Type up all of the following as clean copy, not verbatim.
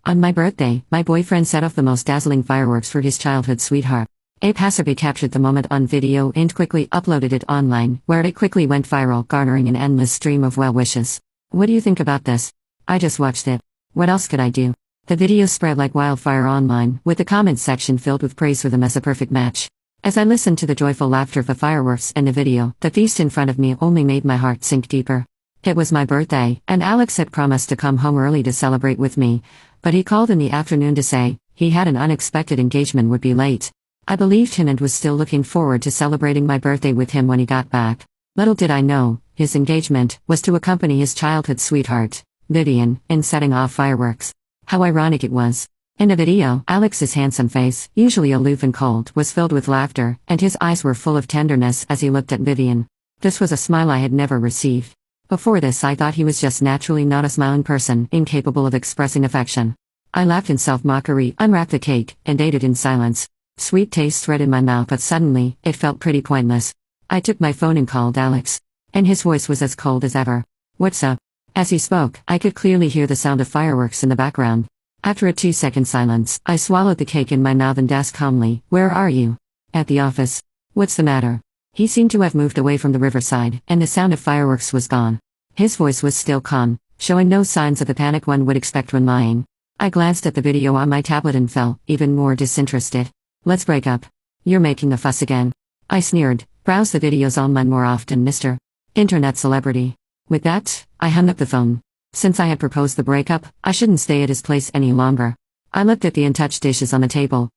On my birthday, my boyfriend set off the most dazzling fireworks for his childhood sweetheart. A passerby captured the moment on video and quickly uploaded it online, where it quickly went viral, garnering an endless stream of well wishes. What do you think about this? I just watched it. What else could I do? The video spread like wildfire online, with the comments section filled with praise for them as a perfect match. As I listened to the joyful laughter of the fireworks and the video, the feast in front of me only made my heart sink deeper. It was my birthday, and Alex had promised to come home early to celebrate with me, but he called in the afternoon to say he had an unexpected engagement and would be late. I believed him and was still looking forward to celebrating my birthday with him when he got back. Little did I know, his engagement was to accompany his childhood sweetheart, Vivian, in setting off fireworks. How ironic it was. In the video, Alex's handsome face, usually aloof and cold, was filled with laughter, and his eyes were full of tenderness as he looked at Vivian. This was a smile I had never received. Before this, I thought he was just naturally not a smiling person, incapable of expressing affection. I laughed in self-mockery, unwrapped the cake, and ate it in silence. Sweet taste threaded my mouth, but suddenly, it felt pretty pointless. I took my phone and called Alex. And his voice was as cold as ever. "What's up?" As he spoke, I could clearly hear the sound of fireworks in the background. After a 2-second silence, I swallowed the cake in my mouth and asked calmly, "Where are you?" "At the office." "What's the matter?" He seemed to have moved away from the riverside, and the sound of fireworks was gone. His voice was still calm, showing no signs of the panic one would expect when lying. I glanced at the video on my tablet and felt even more disinterested. "Let's break up. You're making a fuss again." I sneered. "Browse the videos online more often, Mr. Internet Celebrity." With that, I hung up the phone. Since I had proposed the breakup, I shouldn't stay at his place any longer. I looked at the untouched dishes on the table,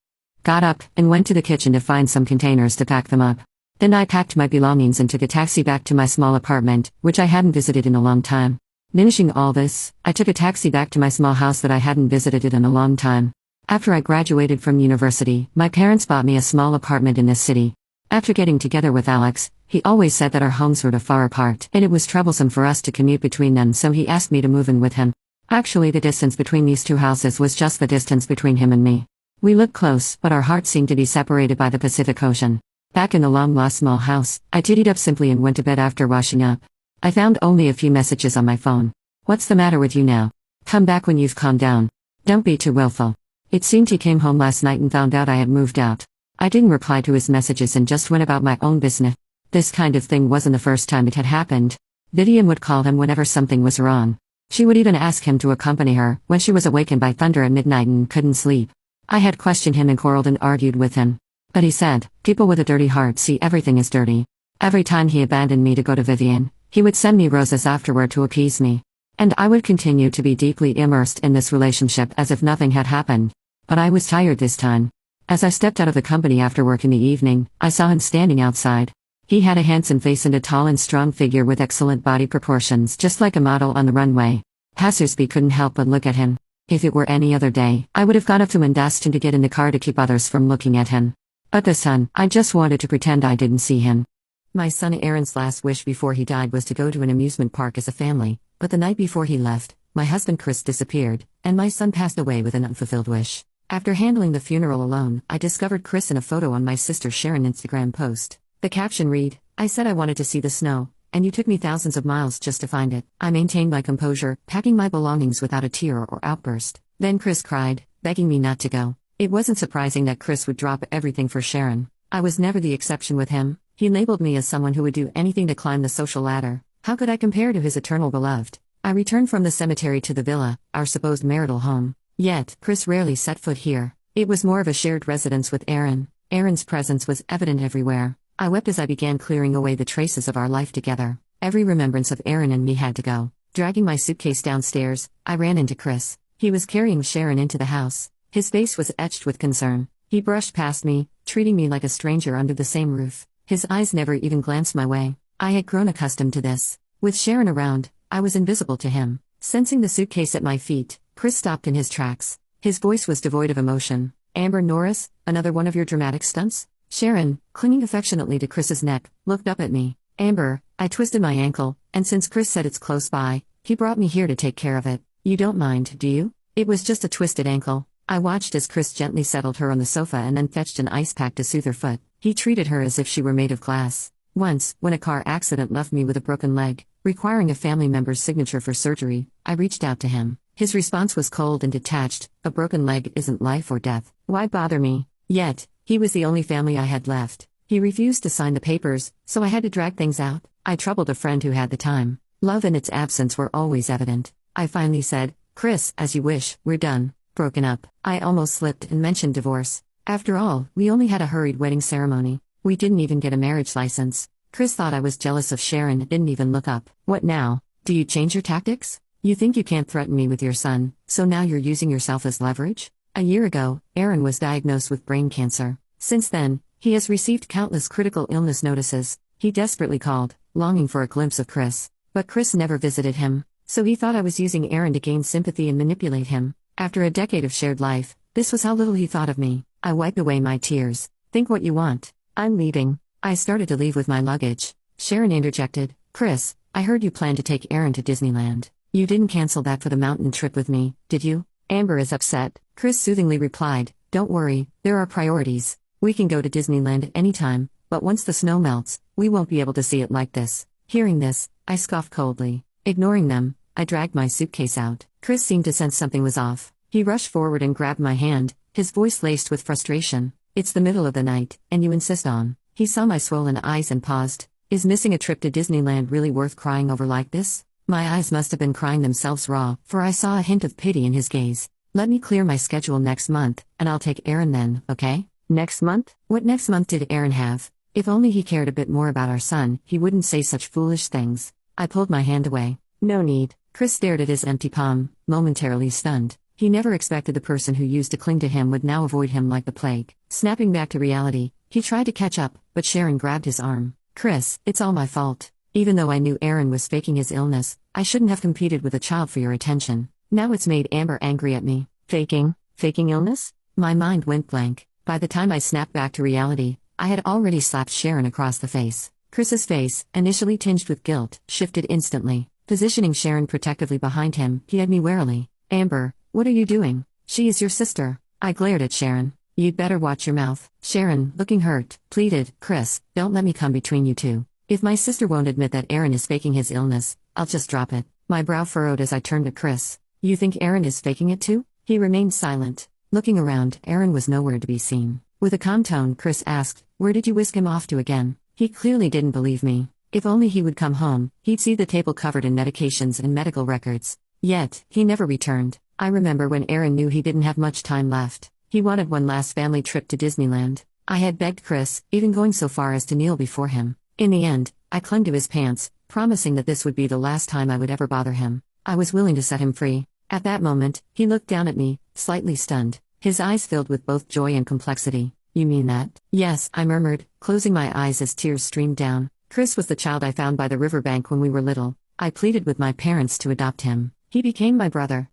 got up, and went to the kitchen to find some containers to pack them up. Then I packed my belongings and took a taxi back to my small apartment, which I hadn't visited in a long time. Finishing all this, I took a taxi back to my small house that I hadn't visited in a long time. After I graduated from university, my parents bought me a small apartment in this city. After getting together with Alex, he always said that our homes were too far apart, and it was troublesome for us to commute between them, so he asked me to move in with him. Actually, the distance between these two houses was just the distance between him and me. We lived close, but our hearts seemed to be separated by the Pacific Ocean. Back in the long-lost small house, I tittied up simply and went to bed after washing up. I found only a few messages on my phone. "What's the matter with you now? Come back when you've calmed down. Don't be too willful." It seemed he came home last night and found out I had moved out. I didn't reply to his messages and just went about my own business. This kind of thing wasn't the first time it had happened. Vivian would call him whenever something was wrong. She would even ask him to accompany her when she was awakened by thunder at midnight and couldn't sleep. I had questioned him and quarreled and argued with him. But he said, people with a dirty heart see everything as dirty. Every time he abandoned me to go to Vivian, he would send me roses afterward to appease me. And I would continue to be deeply immersed in this relationship as if nothing had happened. But I was tired this time. As I stepped out of the company after work in the evening, I saw him standing outside. He had a handsome face and a tall and strong figure with excellent body proportions, just like a model on the runway. Passersby couldn't help but look at him. If it were any other day, I would have gone up to him and asked him to get in the car to keep others from looking at him. But this time, I just wanted to pretend I didn't see him. My son Aaron's last wish before he died was to go to an amusement park as a family, but the night before he left, my husband Chris disappeared, and my son passed away with an unfulfilled wish. After handling the funeral alone, I discovered Chris in a photo on my sister Sharon's Instagram post. The caption read, "I said I wanted to see the snow, and you took me thousands of miles just to find it." I maintained my composure, packing my belongings without a tear or outburst. Then Chris cried, begging me not to go. It wasn't surprising that Chris would drop everything for Sharon. I was never the exception with him. He labeled me as someone who would do anything to climb the social ladder. How could I compare to his eternal beloved? I returned from the cemetery to the villa, our supposed marital home. Yet, Chris rarely set foot here. It was more of a shared residence with Aaron. Aaron's presence was evident everywhere. I wept as I began clearing away the traces of our life together. Every remembrance of Aaron and me had to go. Dragging my suitcase downstairs, I ran into Chris. He was carrying Sharon into the house. His face was etched with concern. He brushed past me, treating me like a stranger under the same roof. His eyes never even glanced my way. I had grown accustomed to this. With Sharon around, I was invisible to him. Sensing the suitcase at my feet, Chris stopped in his tracks. His voice was devoid of emotion. "Amber Norris, another one of your dramatic stunts?" Sharon, clinging affectionately to Chris's neck, looked up at me. "Amber, I twisted my ankle, and since Chris said it's close by, he brought me here to take care of it. You don't mind, do you?" "It was just a twisted ankle." I watched as Chris gently settled her on the sofa and then fetched an ice pack to soothe her foot. He treated her as if she were made of glass. Once, when a car accident left me with a broken leg, requiring a family member's signature for surgery, I reached out to him. His response was cold and detached. A broken leg isn't life or death. Why bother me? Yet, he was the only family I had left. He refused to sign the papers, so I had to drag things out. I troubled a friend who had the time. Love and its absence were always evident. I finally said, "Chris, as you wish, we're done. Broken up." I almost slipped and mentioned divorce. After all, we only had a hurried wedding ceremony. We didn't even get a marriage license. Chris thought I was jealous of Sharon and didn't even look up. What now? Do you change your tactics? You think you can't threaten me with your son, so now you're using yourself as leverage? A year ago, Aaron was diagnosed with brain cancer. Since then, he has received countless critical illness notices. He desperately called, longing for a glimpse of Chris. But Chris never visited him, so he thought I was using Aaron to gain sympathy and manipulate him. After a decade of shared life, this was how little he thought of me. I wiped away my tears. Think what you want. I'm leaving. I started to leave with my luggage. Sharon interjected, "Chris, I heard you plan to take Aaron to Disneyland. You didn't cancel that for the mountain trip with me, did you?" Amber is upset. Chris soothingly replied, "Don't worry, there are priorities. We can go to Disneyland at any time, but once the snow melts, we won't be able to see it like this." Hearing this, I scoffed coldly. Ignoring them, I dragged my suitcase out. Chris seemed to sense something was off. He rushed forward and grabbed my hand, his voice laced with frustration. "It's the middle of the night, and you insist on." He saw my swollen eyes and paused. "Is missing a trip to Disneyland really worth crying over like this?" My eyes must have been crying themselves raw, for I saw a hint of pity in his gaze. "Let me clear my schedule next month, and I'll take Aaron then, okay?" Next month? What next month did Aaron have? If only he cared a bit more about our son, he wouldn't say such foolish things. I pulled my hand away. "No need." Chris stared at his empty palm, momentarily stunned. He never expected the person who used to cling to him would now avoid him like the plague. Snapping back to reality, he tried to catch up, but Sharon grabbed his arm. "Chris, it's all my fault. Even though I knew Aaron was faking his illness, I shouldn't have competed with a child for your attention. Now it's made Amber angry at me." Faking? Faking illness? My mind went blank. By the time I snapped back to reality, I had already slapped Sharon across the face. Chris's face, initially tinged with guilt, shifted instantly. Positioning Sharon protectively behind him, he eyed me warily. "Amber, what are you doing? She is your sister." I glared at Sharon. "You'd better watch your mouth." Sharon, looking hurt, pleaded, "Chris, don't let me come between you two. If my sister won't admit that Aaron is faking his illness, I'll just drop it." My brow furrowed as I turned to Chris. "You think Aaron is faking it too?" He remained silent. Looking around, Aaron was nowhere to be seen. With a calm tone, Chris asked, "Where did you whisk him off to again?" He clearly didn't believe me. If only he would come home, he'd see the table covered in medications and medical records. Yet, he never returned. I remember when Aaron knew he didn't have much time left. He wanted one last family trip to Disneyland. I had begged Chris, even going so far as to kneel before him. In the end, I clung to his pants, promising that this would be the last time I would ever bother him. I was willing to set him free. At that moment, he looked down at me, slightly stunned. His eyes filled with both joy and complexity. "You mean that?" "Yes," I murmured, closing my eyes as tears streamed down. Chris was the child I found by the riverbank when we were little. I pleaded with my parents to adopt him. He became my brother.